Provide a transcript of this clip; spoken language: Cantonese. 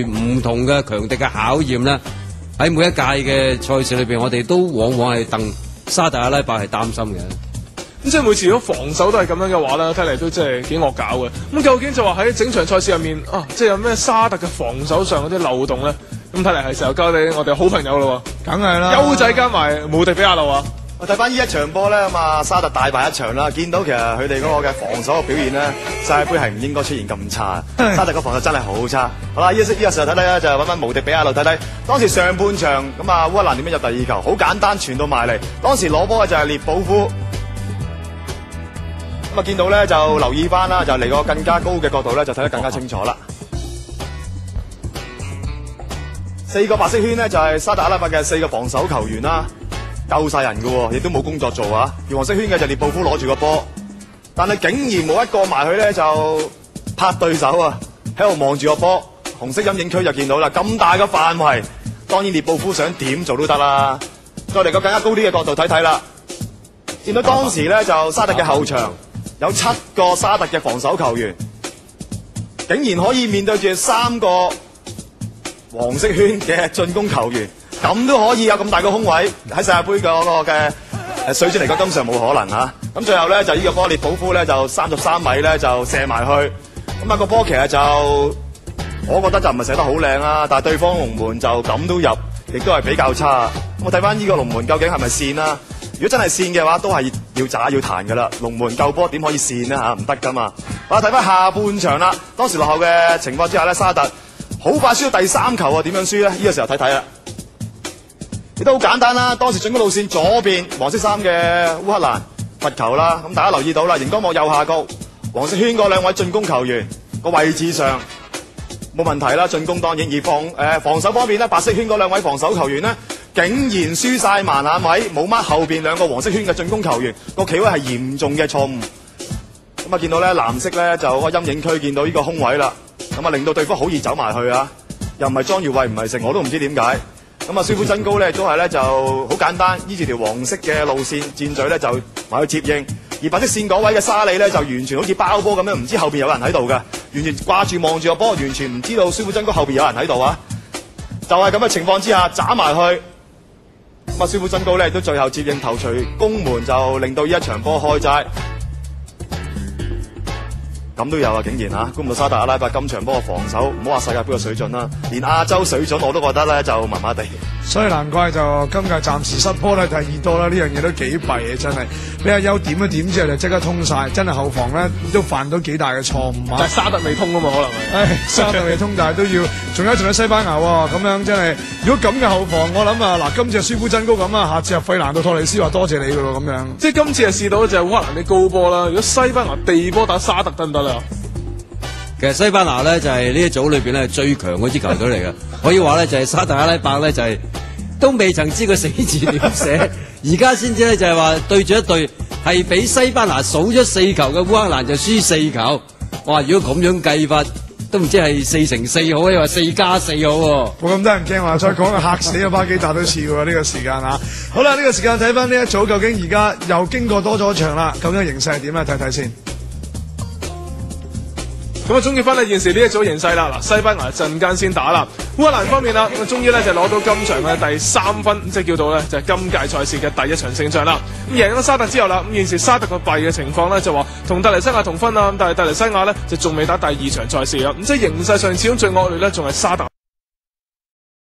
唔同嘅強敵嘅考驗咧，喺每一屆嘅賽事裏邊，我哋都往往係戥沙特阿拉伯係擔心嘅。咁即係每次如果防守都係咁樣嘅話咧，睇嚟都真係幾惡搞嘅。咁究竟就話喺整場賽事入面啊，即係有咩沙特嘅防守上嗰啲漏洞咧？咁睇嚟係時候交俾我哋好朋友咯喎，梗係啦，優仔加埋無敵比亞路啊！我睇翻呢一場波咧，咁啊沙特大敗一場啦，見到其實佢哋嗰個嘅防守嘅表現咧，世界盃係唔應該出現咁差。沙特個防守真係好差。好啦，呢個時候睇睇咧，就揾翻無敵比亞路睇睇。當時上半場咁啊烏克蘭點樣入第二球？好簡單，傳到埋嚟。當時攞波嘅就係列保夫。咁啊見到咧就留意翻啦，就嚟個更加高嘅角度咧，就睇得更加清楚啦。4個白色圈咧就係沙特阿拉伯嘅4個防守球員啦。夠晒人嘅，亦都冇工作做啊！而黃色圈嘅就列布夫攞住個波，但係竟然冇一個埋去咧就拍對手啊！喺度望住個波，紅色陰影區就見到啦，咁大嘅範圍，當然列布夫想點做都得啦。再嚟個更加高啲嘅角度睇睇啦，見到當時咧就沙特嘅後場有7個沙特嘅防守球員，竟然可以面對住3個黃色圈嘅進攻球員。咁都可以有咁大個空位喺世界盃嗰個嘅水準嚟講，根本上冇可能嚇。咁最後咧就呢個波列保夫咧就33米咧就射埋去，咁啊個波其實就我覺得就唔係射得好靚啦，但係對方龍門就咁都入，亦都係比較差。咁我睇翻呢個龍門究竟係咪線啦？如果真係線嘅話，都係要炸要彈噶啦。龍門救波點可以線呢？嚇？唔得噶嘛。我睇翻下半場啦，當時落後嘅情況之下咧，沙特好快輸到第3球啊！點樣輸咧？呢個時候睇睇啦。亦都好簡單啦，當時進攻路線左邊黃色衫嘅烏克蘭罰球啦，咁大家留意到啦，熒光幕右下角黃色圈嗰2位進攻球員個位置上冇問題啦，進攻當然而防守方面咧，白色圈嗰2位防守球員呢，竟然輸晒盲眼位，冇乜後邊2個黃色圈嘅進攻球員個企位係嚴重嘅錯誤。咁啊見到咧藍色咧就個陰影區見到呢個空位啦，咁啊令到對方好易走埋去啊，又唔係莊裕偉唔係成，我都唔知點解。咁啊，舒夫真高咧，都係咧就好簡單，依住條黃色嘅路線箭嘴咧就埋去接應，而白色線嗰位嘅沙利咧就完全好似包波咁樣，唔知後邊有人喺度嘅，完全掛住望住個波，完全唔知道舒夫真高後邊有人喺度啊！就係咁嘅情況之下，斬埋去，咁啊，舒夫真高咧都最後接應頭槌攻門，就令到呢一場波開齋。咁都有啊！竟然嚇，估唔到沙特阿拉伯今場波嘅防守，唔好話世界盃嘅水準啦，連亞洲水準我都覺得咧就麻麻地。所以難怪就今屆暫時失波咧第2多啦，呢樣嘢都幾弊嘅真係。俾阿優點一點之後就即刻通晒，真係後防咧都犯到幾大嘅錯誤啊！但係沙特未通啊嘛，可能係。沙特未通，但係都要，仲有西班牙喎，咁樣真係。如果咁嘅後防，我諗啊嗱，今次係舒夫真高咁啊，下次係費蘭到托里斯話多謝你㗎咯咁樣。即係今次係試到就係烏克蘭啲高波啦，如果西班牙地波打沙特得唔得啦？其實西班牙咧就係呢一組裏邊咧最強嗰支球隊嚟嘅，可以話咧就係沙特阿拉伯咧就係都未曾知個死字點寫，而家先知咧就係話對住一隊係俾西班牙數咗4球嘅烏克蘭就輸4球，哇！如果咁樣計法，都唔知係4乘4好，抑或4+4好喎。冇咁多人驚話，再講嚇死啊！巴基達都似喎呢個時間啊！好啦，呢個時間睇翻呢一組，究竟而家又經過多咗場啦，究竟形勢係點咧？睇睇先。咁啊，總結翻呢現時呢一組形勢啦。嗱，西班牙陣間先打啦。烏克蘭方面啦，咁啊，終於咧就攞到今場嘅第3分，即係叫做咧就係今屆賽事嘅第一場勝仗啦。咁贏咗沙特之後啦，咁現時沙特個弊嘅情況咧就話同突尼西亞同分啦，咁但係突尼西亞咧就仲未打第2場賽事啊。咁即係形勢上始終最惡劣咧，仲係沙特。